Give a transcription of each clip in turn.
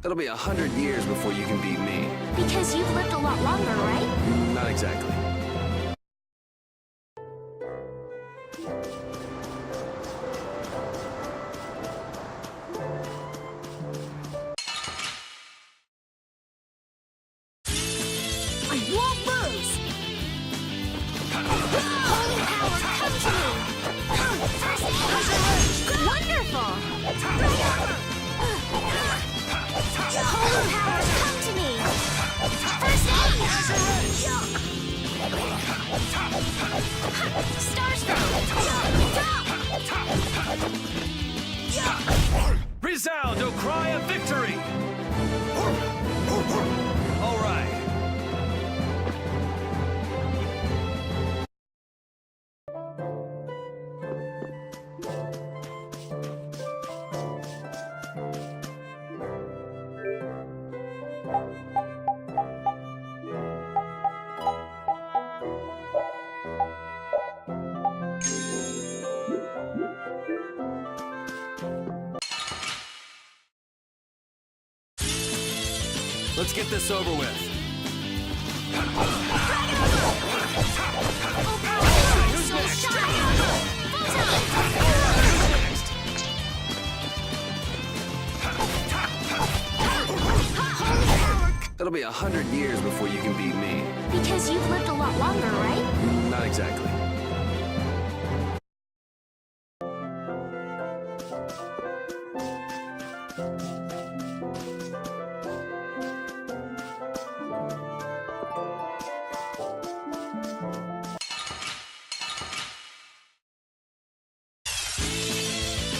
It'll be 100 years before you can beat me. Because you've lived a lot longer, right? Not exactly. I won't lose! Holy power, come to me! First aid! Wonderful! Holy power, come to me! First aid! Starstroke! Resound, O cry of victory! All right. Let's get this over with. Who's next? It'll be 100 years before you can beat me. Because you've lived a lot longer, right? Not exactly.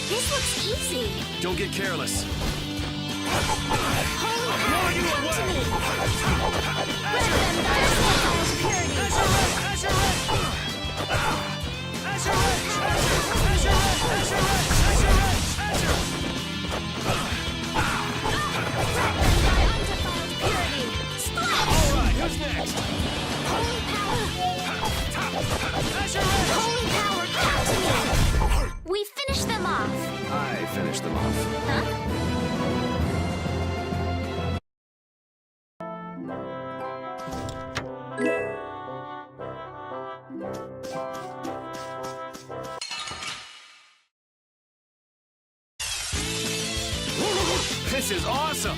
This looks easy. Don't get careless. Holy power, come to me! Red them Darkness purity! Undefiled purity! Splash! All right, who's next? Holy power! Holy power, come to me! We finished them off! I finished them off. Huh? This is awesome!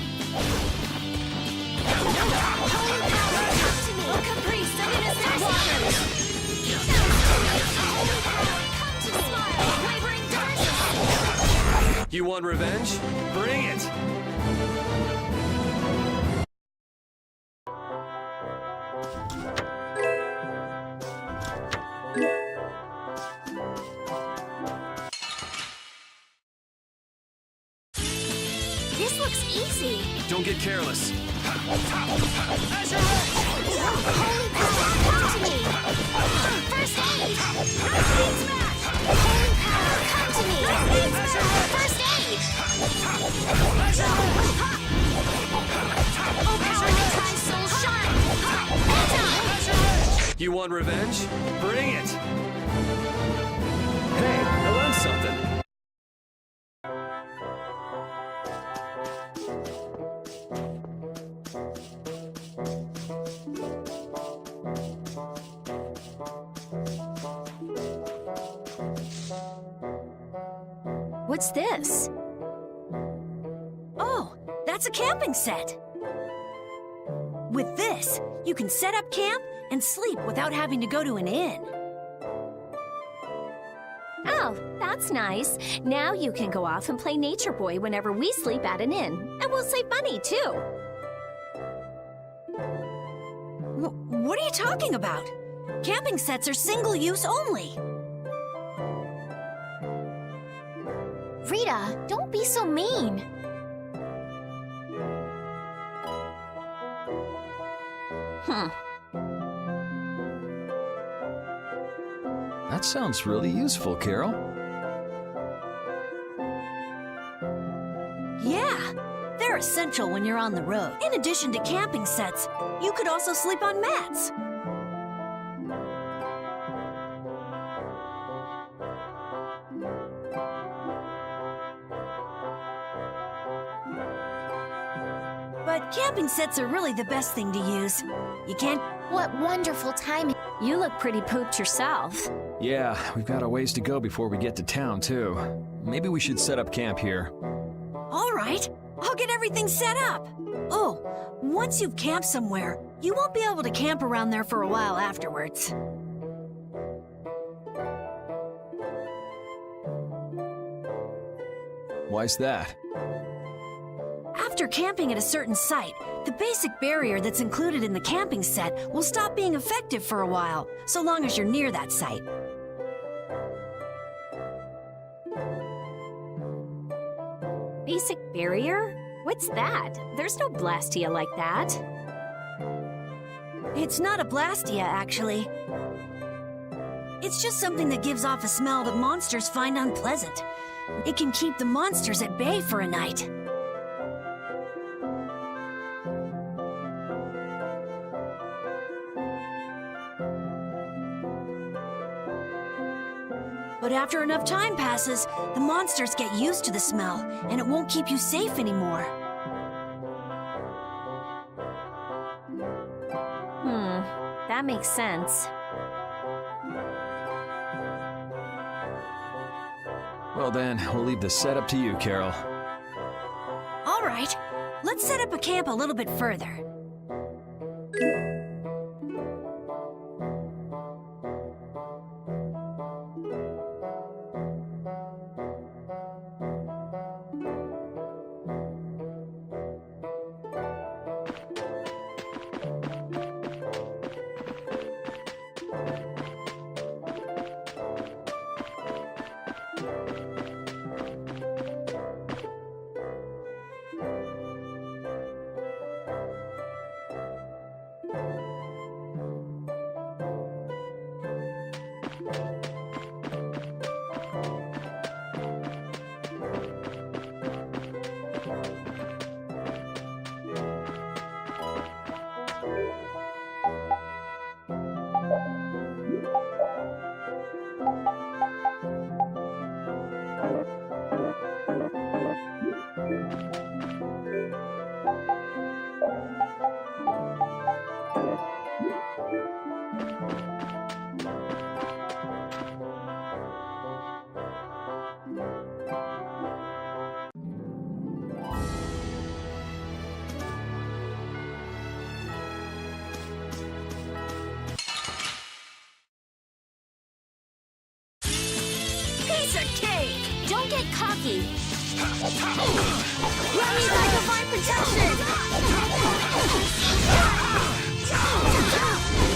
Holy power, come to me! Caprice of innocent waters! Holy power, come to smile! Wavering darkness! You want revenge? Bring it! This looks easy. Don't get careless. Holy power, come to me! First aid! Speed smash! Holy power, come to me! First aid! Oh, power makes my soul shine! Bedtime! You want revenge? Bring it! Hey, I learned something. What's this? Oh, that's a camping set. With this, you can set up camp and sleep without having to go to an inn. Oh, that's nice. Now you can go off and play Nature Boy whenever we sleep at an inn. And we'll save money, too. What are you talking about? Camping sets are single-use only. Rita, don't be so mean. That sounds really useful, Carol. Yeah, they're essential when you're on the road. In addition to camping sets, you could also sleep on mats. Camping sets are really the best thing to use. You can't... What wonderful timing. You look pretty pooped yourself. Yeah, we've got a ways to go before we get to town, too. Maybe we should set up camp here. All right, I'll get everything set up. Oh, once you've camped somewhere, you won't be able to camp around there for a while afterwards. Why's that? After camping at a certain site, the basic barrier that's included in the camping set will stop being effective for a while, so long as you're near that site. Basic barrier? What's that? There's no Blastia like that. It's not a Blastia, actually. It's just something that gives off a smell that monsters find unpleasant. It can keep the monsters at bay for a night. But after enough time passes, the monsters get used to the smell, and it won't keep you safe anymore. That makes sense. Well then, we'll leave the setup to you, Carol. All right, let's set up a camp a little bit further. Piece of cake! Don't get cocky. Let me by divine protection!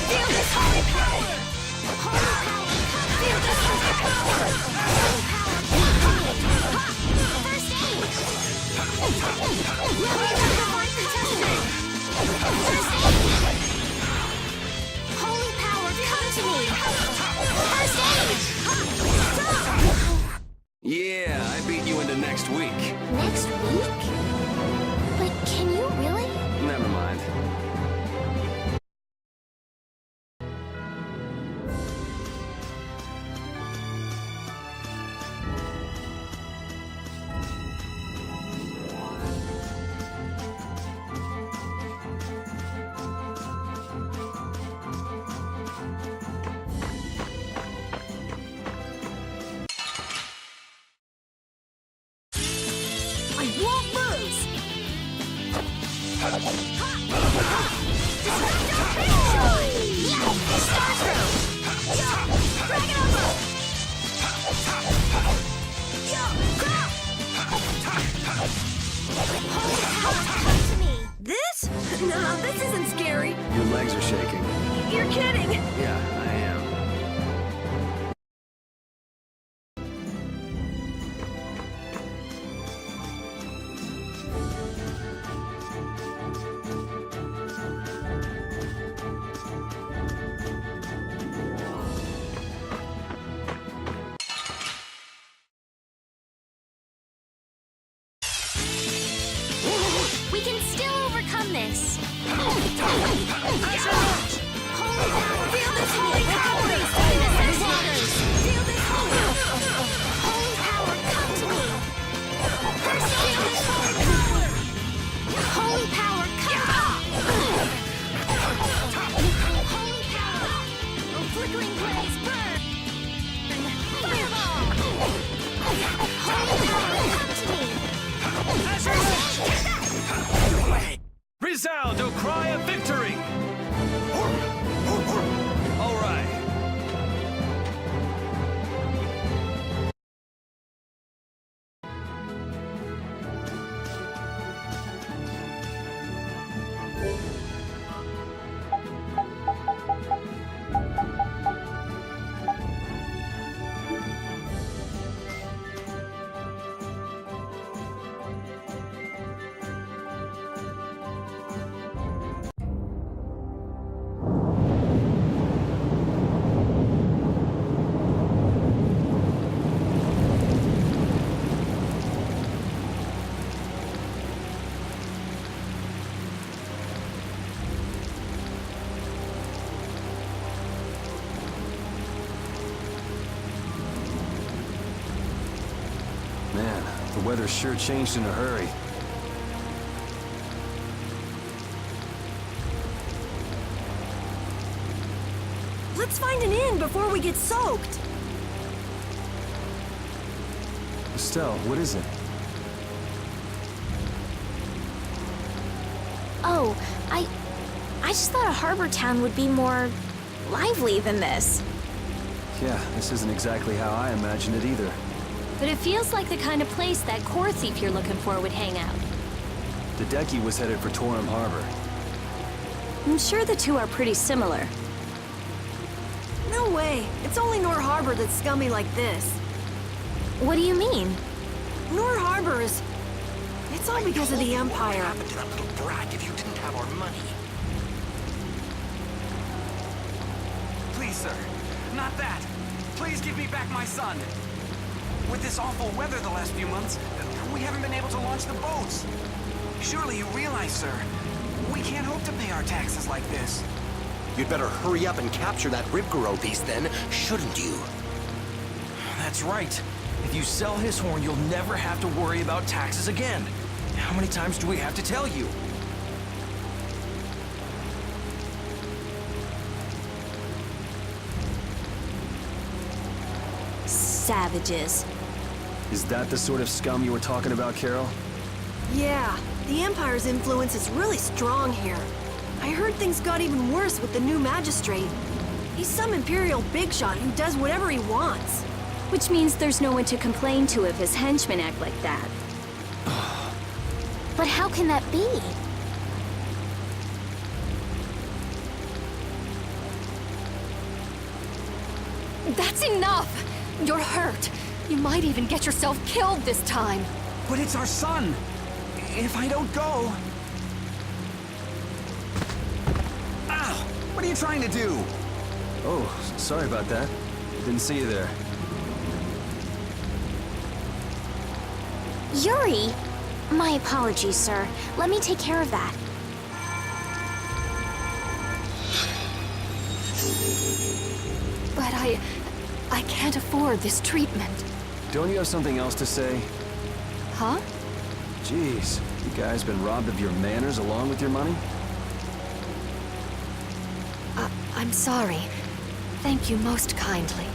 Feel this holy power! Holy power. Feel this holy power! Holy power. First aid. Let me by divine protection! First aid. Holy power, come to me. First aid. Yeah, I beat you into next week. Next week? But can you really? Never mind. I won't weather sure changed in a hurry. Let's find an inn before we get soaked. Estelle, what is it? Oh, I just thought a harbor town would be more lively than this. Yeah, this isn't exactly how I imagined it either. But it feels like the kind of place that core thief you're looking for would hang out. The Decky was headed for Torum Harbor. I'm sure the two are pretty similar. No way. It's only Nor Harbor that's scummy like this. What do you mean? Nor Harbor is... It's all because of the Empire. What happened to that little brat if you didn't have our money? Please, sir. Not that. Please give me back my son. With this awful weather the last few months, we haven't been able to launch the boats. Surely you realize, sir, we can't hope to pay our taxes like this. You'd better hurry up and capture that Ribgaro piece then, shouldn't you? That's right. If you sell his horn, you'll never have to worry about taxes again. How many times do we have to tell you? Savages. Is that the sort of scum you were talking about, Carol? Yeah, the Empire's influence is really strong here. I heard things got even worse with the new magistrate. He's some Imperial bigshot who does whatever he wants. Which means there's no one to complain to if his henchmen act like that. But how can that be? That's enough! You're hurt. You might even get yourself killed this time. But it's our son. If I don't go... Ow! What are you trying to do? Oh, sorry about that. Didn't see you there. Yuri! My apologies, sir. Let me take care of that. But I can't afford this treatment. Don't you have something else to say? Huh? Jeez, you guys been robbed of your manners along with your money? I'm sorry. Thank you most kindly.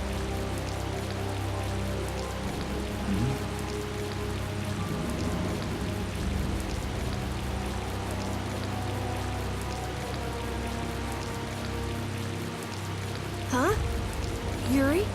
Huh? Yuri?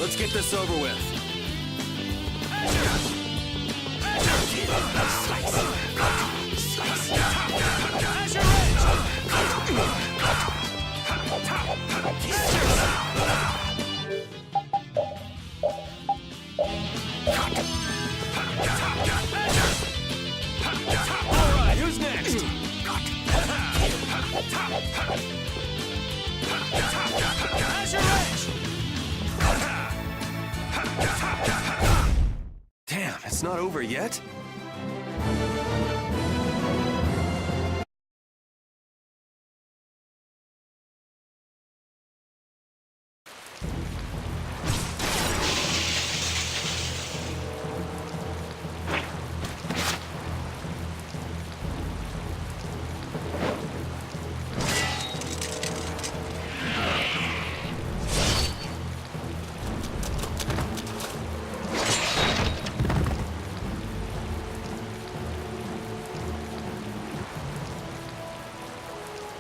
Let's get this over with. Alright, who's next? Damn, it's not over yet?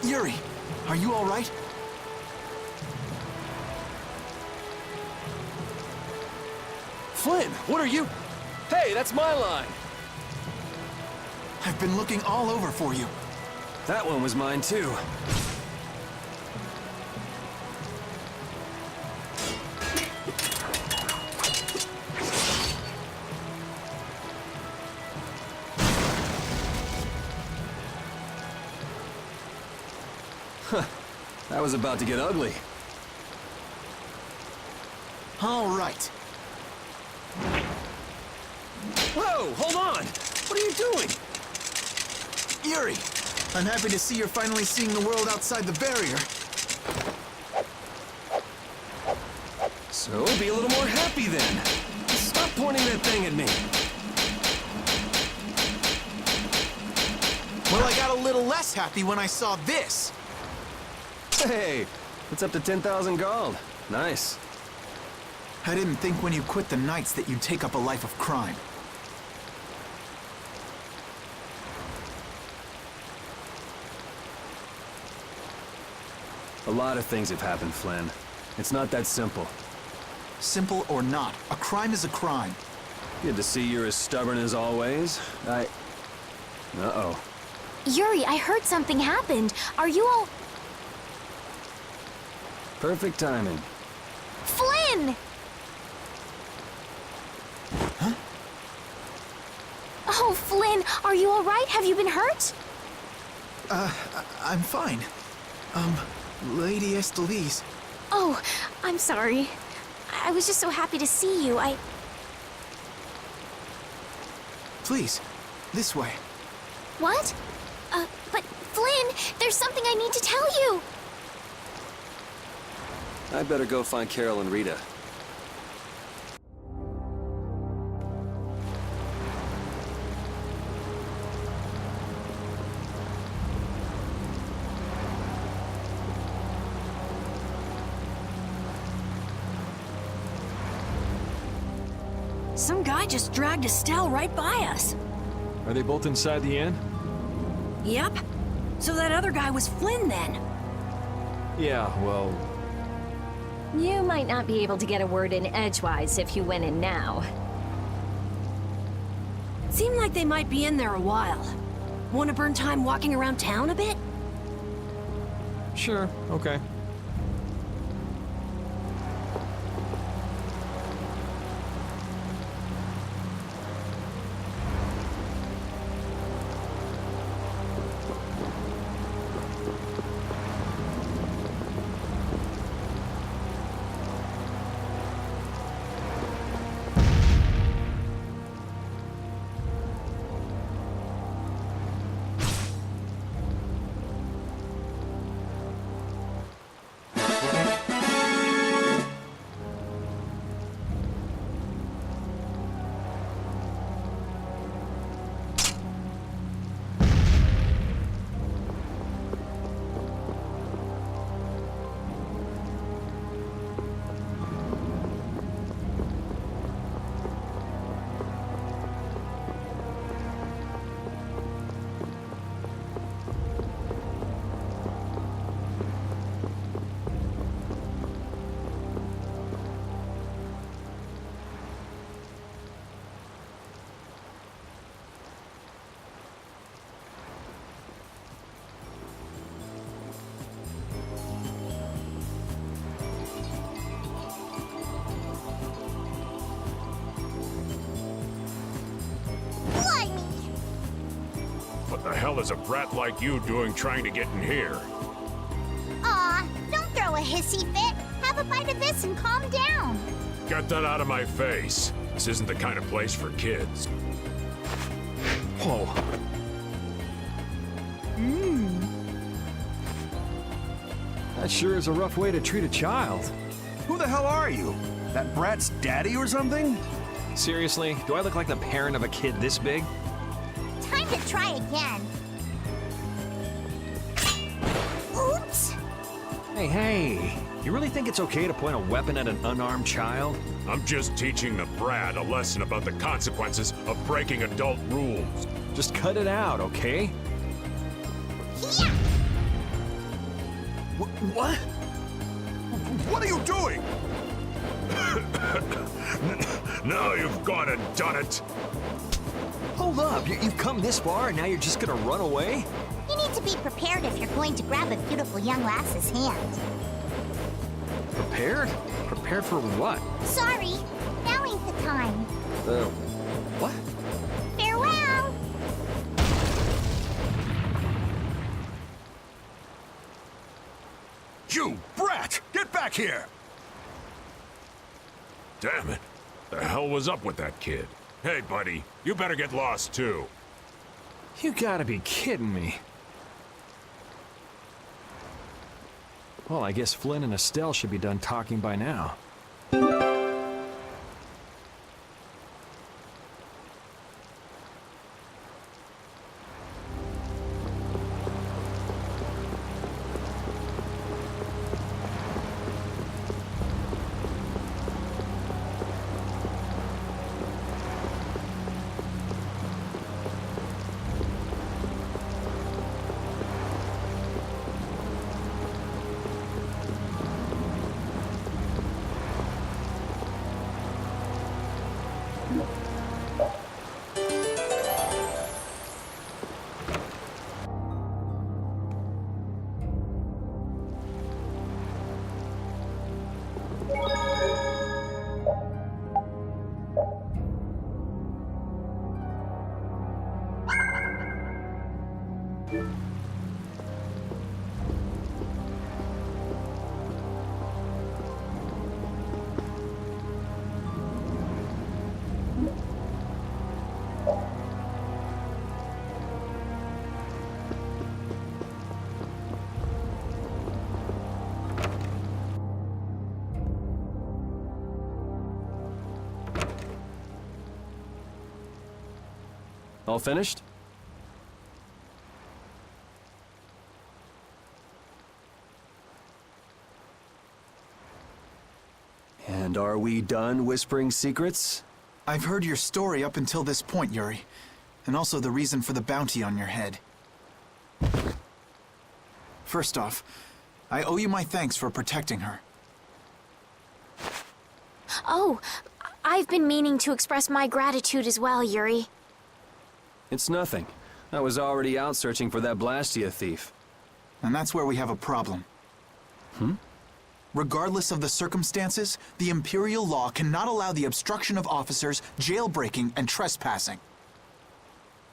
Yuri, are you all right? Flynn, what are you? Hey, that's my line. I've been looking all over for you. That one was mine too. That was about to get ugly. All right. Whoa, hold on! What are you doing? Yuri, I'm happy to see you're finally seeing the world outside the barrier. So, be a little more happy then. Stop pointing that thing at me. Well, I got a little less happy when I saw this. Hey, it's up to 10,000 gold. Nice. I didn't think when you quit the Knights that you'd take up a life of crime. A lot of things have happened, Flynn. It's not that simple. Simple or not, a crime is a crime. Good to see you're as stubborn as always. Uh-oh. Yuri, I heard something happened. Are you all... Perfect timing. Flynn! Huh? Oh, Flynn, are you all right? Have you been hurt? I'm fine. Lady Estelise. Oh, I'm sorry. I was just so happy to see you. Please, this way. What? But Flynn, there's something I need to tell you. I'd better go find Carol and Rita. Some guy just dragged Estelle right by us. Are they both inside the inn? Yep. So that other guy was Flynn then. Yeah, well, You might not be able to get a word in edgewise if you went in now. Seemed like they might be in there a while. Want to burn time walking around town a bit? sure, okay. hell is a brat like you doing trying to get in here? Aw, don't throw a hissy fit. Have a bite of this and calm down. Get that out of my face. This isn't the kind of place for kids. Whoa. That sure is a rough way to treat a child. Who the hell are you? That brat's daddy or something? Seriously, do I look like the parent of a kid this big? Time to try again. Oops. Hey, you really think it's okay to point a weapon at an unarmed child? I'm just teaching the brat a lesson about the consequences of breaking adult rules. Just cut it out, okay? Yeah. What? What are you doing? Now you've gone and done it. Hold up, you've come this far and now you're just gonna run away? You need to be prepared if you're going to grab a beautiful young lass's hand. Prepared? Prepared for what? Sorry, now ain't the time. What? Farewell. You brat! Get back here! Damn it. The hell was up with that kid? Hey, buddy, you better get lost too. You gotta be kidding me. Well, I guess Flynn and Estelle should be done talking by now. All finished? And are we done whispering secrets? I've heard your story up until this point, Yuri, and also the reason for the bounty on your head. First off, I owe you my thanks for protecting her. Oh, I've been meaning to express my gratitude as well, Yuri. It's nothing. I was already out searching for that Blastia thief. And that's where we have a problem. Regardless of the circumstances, the Imperial law cannot allow the obstruction of officers, jailbreaking, and trespassing.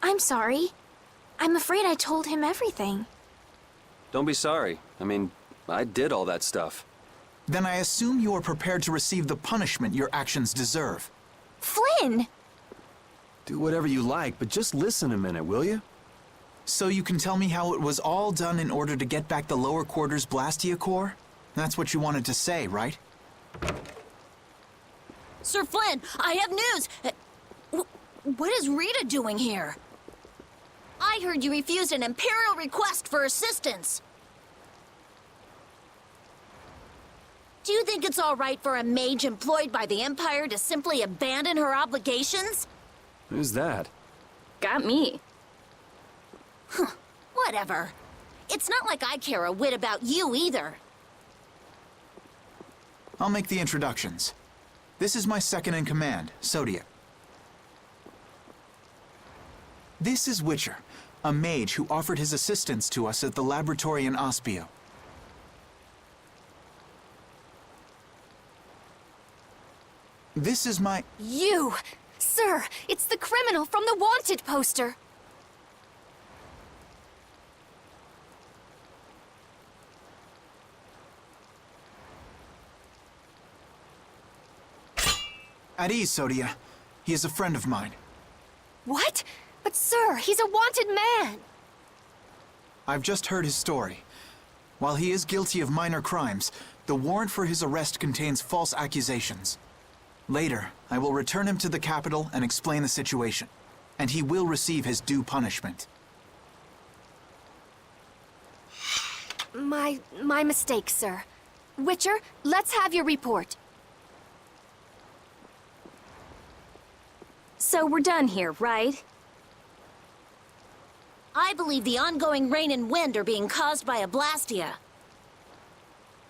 I'm sorry. I'm afraid I told him everything. Don't be sorry. I mean, I did all that stuff. Then I assume you are prepared to receive the punishment your actions deserve. Flynn! Do whatever you like, but just listen a minute, will you? So you can tell me how it was all done in order to get back the lower quarters Blastia core? That's what you wanted to say, right? Sir Flynn, I have news! What is Rita doing here? I heard you refused an Imperial request for assistance. Do you think it's all right for a mage employed by the Empire to simply abandon her obligations? Who's that? Got me. Whatever. It's not like I care a whit about you either. I'll make the introductions. This is my second in command, Zodiac. This is Witcher, a mage who offered his assistance to us at the laboratory in Ospio. This is my... You! Sir, it's the criminal from the wanted poster! At ease, Sodia. He is a friend of mine. What? But sir, he's a wanted man! I've just heard his story. While he is guilty of minor crimes, the warrant for his arrest contains false accusations. Later, I will return him to the capital and explain the situation, and he will receive his due punishment. My mistake, sir. Witcher, let's have your report. So we're done here, right? I believe the ongoing rain and wind are being caused by a Blastia.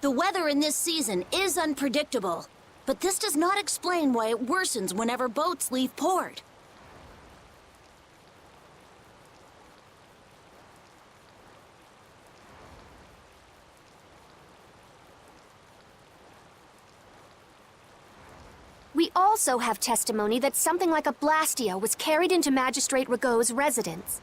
The weather in this season is unpredictable, but this does not explain why it worsens whenever boats leave port. We also have testimony that something like a Blastia was carried into Magistrate Rigaud's residence.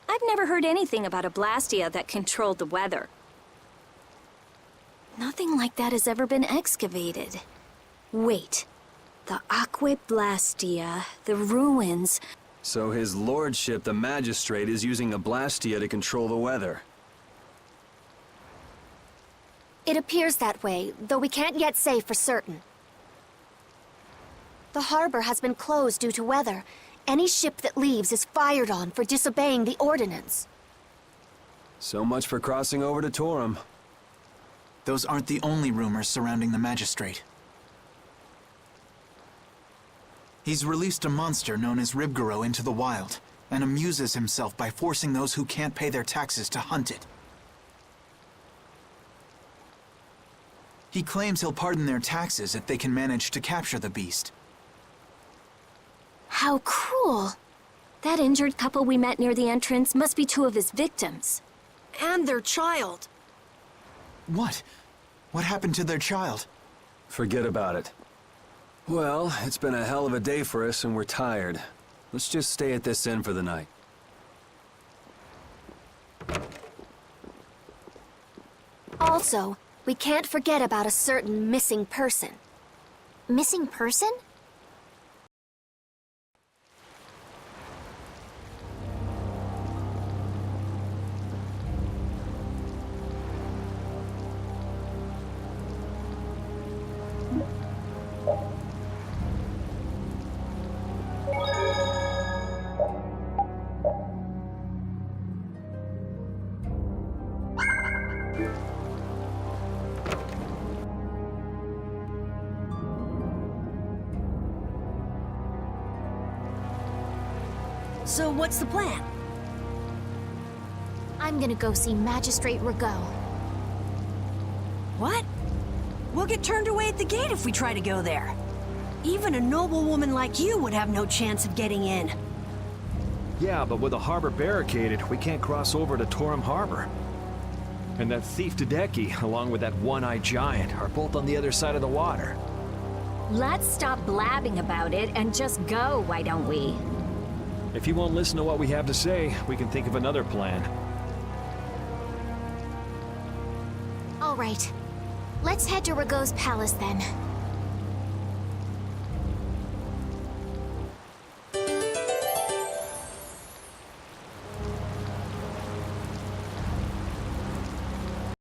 I've never heard anything about a Blastia that controlled the weather. Nothing like that has ever been excavated. Wait. The Aqua Blastia, the ruins... So his lordship, the magistrate, is using a Blastia to control the weather. It appears that way, though we can't yet say for certain. The harbor has been closed due to weather. Any ship that leaves is fired on for disobeying the ordinance. So much for crossing over to Torum. Those aren't the only rumors surrounding the magistrate. He's released a monster known as Ribgaro into the wild, and amuses himself by forcing those who can't pay their taxes to hunt it. He claims he'll pardon their taxes if they can manage to capture the beast. How cruel. That injured couple we met near the entrance must be two of his victims. And their child. What? What happened to their child? Forget about it. Well, it's been a hell of a day for us and we're tired. Let's just stay at this inn for the night. Also, we can't forget about a certain missing person. Missing person? So what's the plan? I'm gonna go see Magistrate Rigaud. What? We'll get turned away at the gate if we try to go there. Even a noble woman like you would have no chance of getting in. Yeah, but with the harbor barricaded, we can't cross over to Torum Harbor. And that thief Tadeki, along with that one-eyed giant, are both on the other side of the water. Let's stop blabbing about it and just go, why don't we? If he won't listen to what we have to say, we can think of another plan. All right. Let's head to Rigaud's palace then.